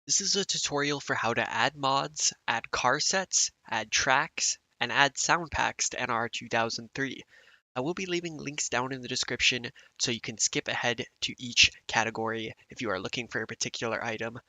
This is a tutorial for how to add mods, add car sets, add tracks, and add sound packs to NR 2003. I will be leaving links down in the description so you can skip ahead to each category if you are looking for a particular item.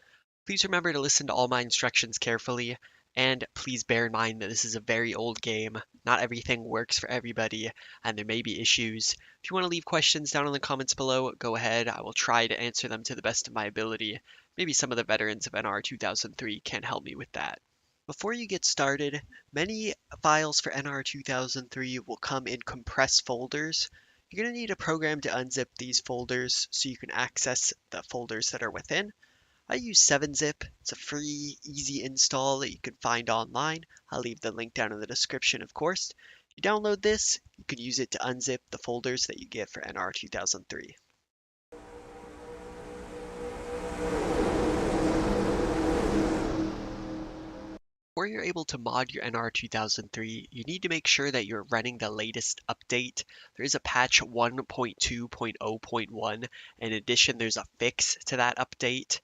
Please remember to listen to all my instructions carefully, and please bear in mind that this is a very old game. Not everything works for everybody, and there may be issues. If you want to leave questions down in the comments below, go ahead. I will try to answer them to the best of my ability. Maybe some of the veterans of NR 2003 can help me with that. Before you get started, many files for NR 2003 will come in compressed folders. You're going to need a program to unzip these folders so you can access the folders that are within. I use 7-Zip. It's a free, easy install that you can find online. I'll leave the link down in the description, of course. You download this, you can use it to unzip the folders that you get for NR 2003. Before you're able to mod your NR 2003, you need to make sure that you're running the latest update. There is a patch 1.2.0.1. In addition, there's a fix to that update.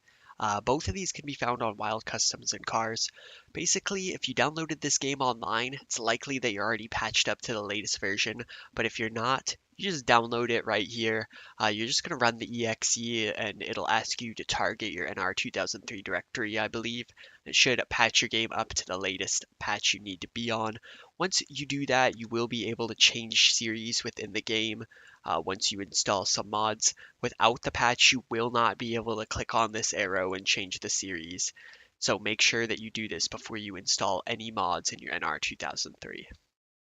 Both of these can be found on Wild Customs and Cars. Basically, if you downloaded this game online, it's likely that you're already patched up to the latest version, but if you're not, you just download it right here. You're just going to run the exe and it'll ask you to target your NR 2003 directory, I believe. It should patch your game up to the latest patch you need to be on. Once you do that, you will be able to change series within the game once you install some mods. Without the patch, you will not be able to click on this arrow and change the series. So make sure that you do this before you install any mods in your NR 2003.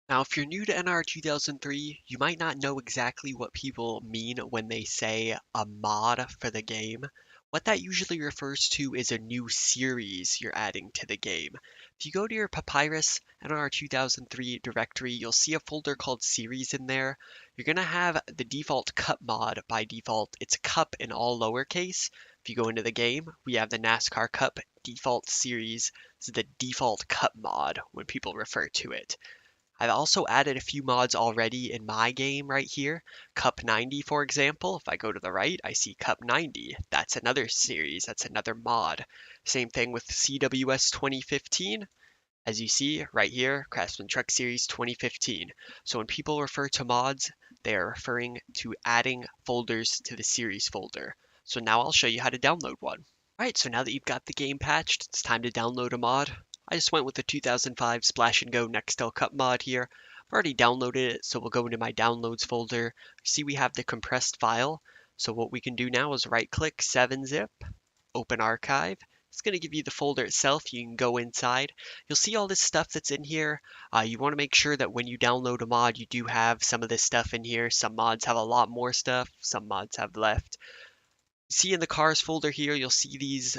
Now, if you're new to NR 2003, you might not know exactly what people mean when they say a mod for the game. What that usually refers to is a new series you're adding to the game. If you go to your Papyrus NR 2003 directory, you'll see a folder called series in there. You're going to have the default cup mod by default. It's cup in all lowercase. If you go into the game, we have the NASCAR Cup default series. This is the default cup mod when people refer to it. I've also added a few mods already in my game right here. Cup 90, for example. If I go to the right, I see Cup 90. That's another series. That's another mod. Same thing with CWS 2015. As you see right here, Craftsman Truck Series 2015. So when people refer to mods, they are referring to adding folders to the series folder. So now I'll show you how to download one. Alright, so now that you've got the game patched, it's time to download a mod. I just went with the 2005 Splash and Go Nextel Cup mod here. I've already downloaded it, so we'll go into my downloads folder. See, we have the compressed file. So what we can do now is right click 7-Zip, open archive. It's going to give you the folder itself. You can go inside. You'll see all this stuff that's in here. You want to make sure that when you download a mod, you do have some of this stuff in here. Some mods have a lot more stuff. Some mods have left. See in the cars folder here, you'll see these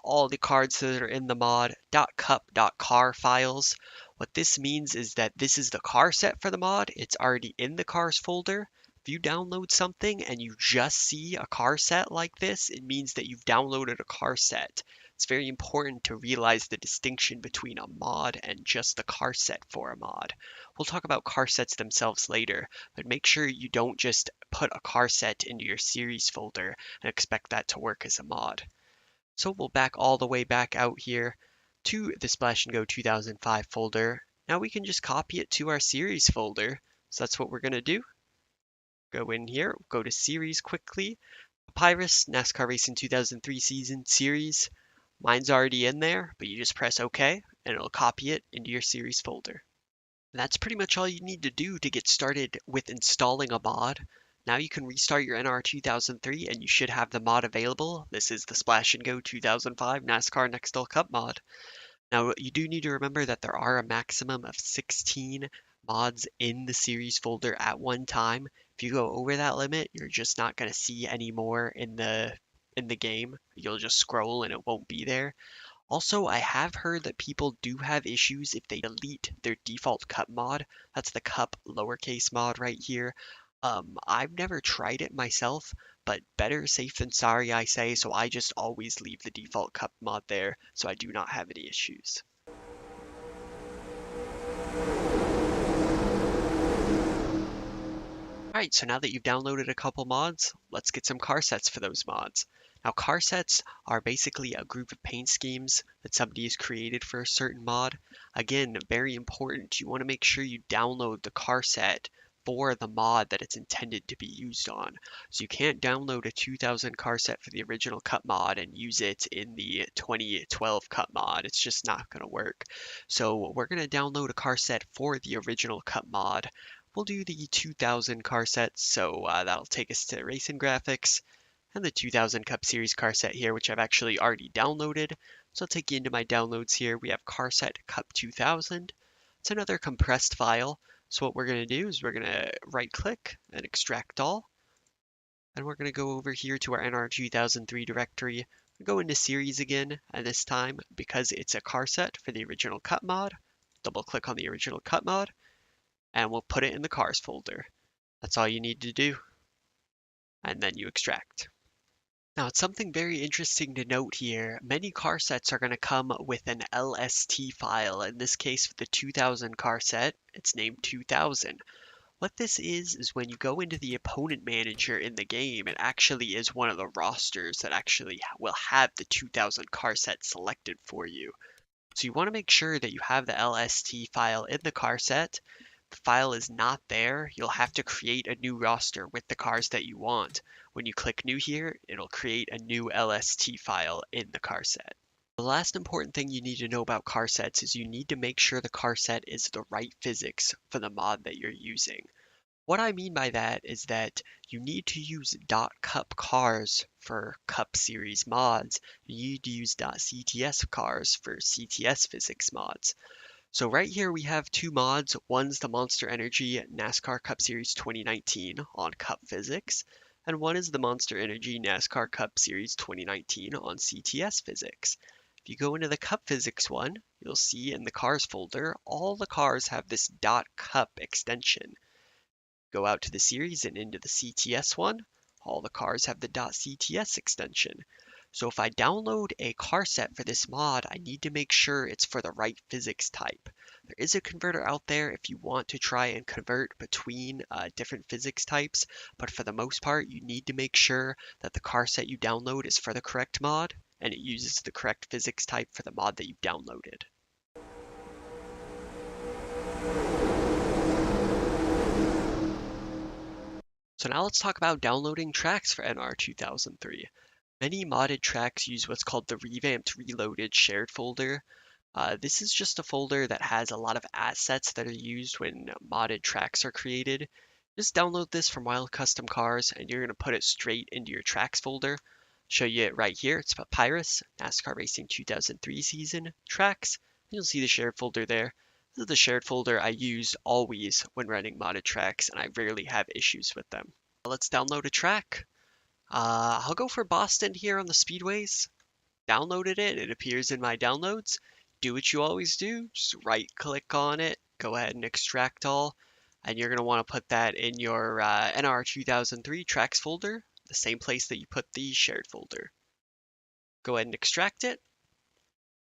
all the cards that are in the mod .cup.car files. What this means is that this is the car set for the mod. It's already in the cars folder. If you download something and you just see a car set like this, it means that you've downloaded a car set. It's very important to realize the distinction between a mod and just the car set for a mod. We'll talk about car sets themselves later, but make sure you don't just put a car set into your series folder and expect that to work as a mod. So we'll back all the way back out here to the Splash and Go 2005 folder. Now we can just copy it to our series folder. So that's what we're going to do. Go in here, go to series quickly. Papyrus NASCAR Racing 2003 season series. Mine's already in there, but you just press OK and it'll copy it into your series folder. And that's pretty much all you need to do to get started with installing a mod. Now you can restart your NR 2003 and you should have the mod available. This is the Splash and Go 2005 NASCAR Nextel Cup mod. Now you do need to remember that there are a maximum of 16 mods in the series folder at one time. If you go over that limit, you're just not going to see any more in the game. You'll just scroll and it won't be there. Also, I have heard that people do have issues if they delete their default cup mod. That's the cup lowercase mod right here. I've never tried it myself, but better safe than sorry, I say, so I just always leave the default cup mod there, so I do not have any issues. Alright, so now that you've downloaded a couple mods, let's get some car sets for those mods. Now, car sets are basically a group of paint schemes that somebody has created for a certain mod. Again, very important. You want to make sure you download the car set for the mod that it's intended to be used on. So you can't download a 2000 car set for the original cut mod and use it in the 2012 cut mod. It's just not going to work. So we're going to download a car set for the original cut mod. We'll do the 2000 car set, so that'll take us to Racing Graphics and the 2000 Cup Series car set here, which I've actually already downloaded. So I'll take you into my downloads here. We have car set Cup 2000. It's another compressed file. So what we're going to do is we're going to right click and extract all. And we're going to go over here to our NR2003 directory, go into series again, and this time, because it's a car set for the original cut mod, double click on the original cut mod, and we'll put it in the cars folder. That's all you need to do. And then you extract. Now, it's something very interesting to note here. Many car sets are going to come with an LST file. In this case, for the 2000 car set, it's named 2000. What this is when you go into the opponent manager in the game, it actually is one of the rosters that actually will have the 2000 car set selected for you. So you want to make sure that you have the LST file in the car set. If the file is not there, you'll have to create a new roster with the cars that you want. When you click new here, it'll create a new LST file in the car set. The last important thing you need to know about car sets is you need to make sure the car set is the right physics for the mod that you're using. What I mean by that is that you need to use .cup cars for Cup Series mods. You need to use .cts cars for CTS physics mods. So right here we have two mods. One's the Monster Energy NASCAR Cup Series 2019 on Cup Physics, and one is the Monster Energy NASCAR Cup Series 2019 on CTS Physics. If you go into the Cup Physics one, you'll see in the Cars folder, all the cars have this .cup extension. Go out to the series and into the CTS one, all the cars have the .cts extension. So if I download a car set for this mod, I need to make sure it's for the right physics type. There is a converter out there if you want to try and convert between different physics types, but for the most part, you need to make sure that the car set you download is for the correct mod and it uses the correct physics type for the mod that you downloaded. So now let's talk about downloading tracks for NR2003. Many modded tracks use what's called the Revamped Reloaded shared folder. This is just a folder that has a lot of assets that are used when modded tracks are created. Just download this from Wild Custom Cars and you're going to put it straight into your tracks folder. Show you it right here. It's Papyrus, NASCAR Racing 2003 season, tracks. You'll see the shared folder there. This is the shared folder I use always when running modded tracks and I rarely have issues with them. Let's download a track. I'll go for Boston here on the speedways. Downloaded it. It appears in my downloads. Do what you always do. Just right click on it. Go ahead and extract all. And you're going to want to put that in your NR2003 tracks folder, the same place that you put the shared folder. Go ahead and extract it.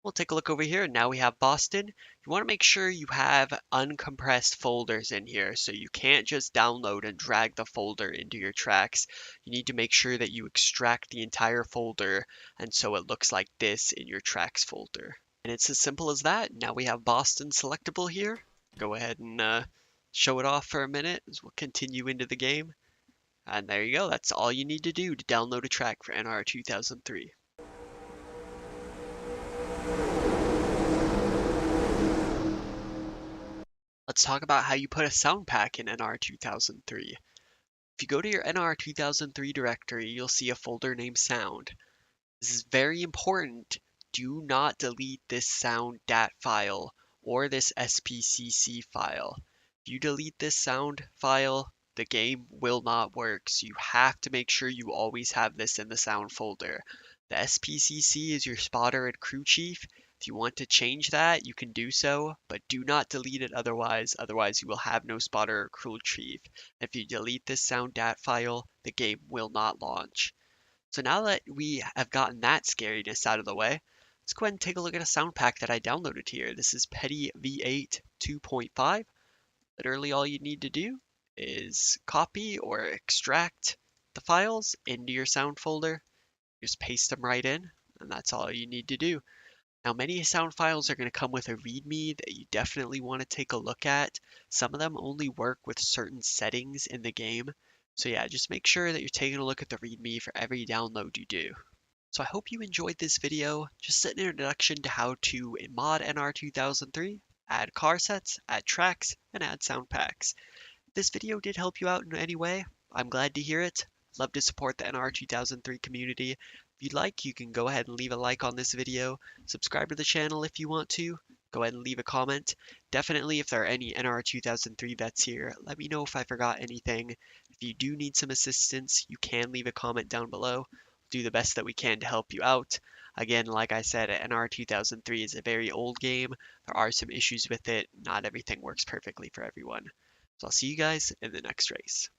We'll take a look over here. Now we have Boston. You want to make sure you have uncompressed folders in here. So you can't just download and drag the folder into your tracks. You need to make sure that you extract the entire folder and so it looks like this in your tracks folder. And it's as simple as that. Now we have Boston selectable here. Go ahead and show it off for a minute as we'll continue into the game. And there you go. That's all you need to do to download a track for NR2003. Let's talk about how you put a sound pack in NR2003. If you go to your NR2003 directory, you'll see a folder named Sound. This is very important. Do not delete this sound DAT file or this SPCC file. If you delete this sound file, the game will not work. So you have to make sure you always have this in the sound folder. The SPCC is your spotter and crew chief. If you want to change that, you can do so, but do not delete it otherwise. Otherwise, you will have no spotter or crew chief. If you delete this sound DAT file, the game will not launch. So now that we have gotten that scariness out of the way, let's go ahead and take a look at a sound pack that I downloaded here. This is Petty V8 2.5. Literally all you need to do is copy or extract the files into your sound folder. Just paste them right in, and that's all you need to do. Now, many sound files are going to come with a README that you definitely want to take a look at. Some of them only work with certain settings in the game. So yeah, just make sure that you're taking a look at the README for every download you do. So I hope you enjoyed this video, just an introduction to how to mod NR 2003, add car sets, add tracks, and add sound packs. If this video did help you out in any way, I'm glad to hear it. I'd love to support the NR 2003 community. If you'd like, you can go ahead and leave a like on this video, subscribe to the channel if you want to, go ahead and leave a comment. Definitely, if there are any NR 2003 vets here, let me know if I forgot anything. If you do need some assistance, you can leave a comment down below. Do the best that we can to help you out. Again, like I said, NR 2003 is a very old game. There are some issues with it. Not everything works perfectly for everyone. So I'll see you guys in the next race.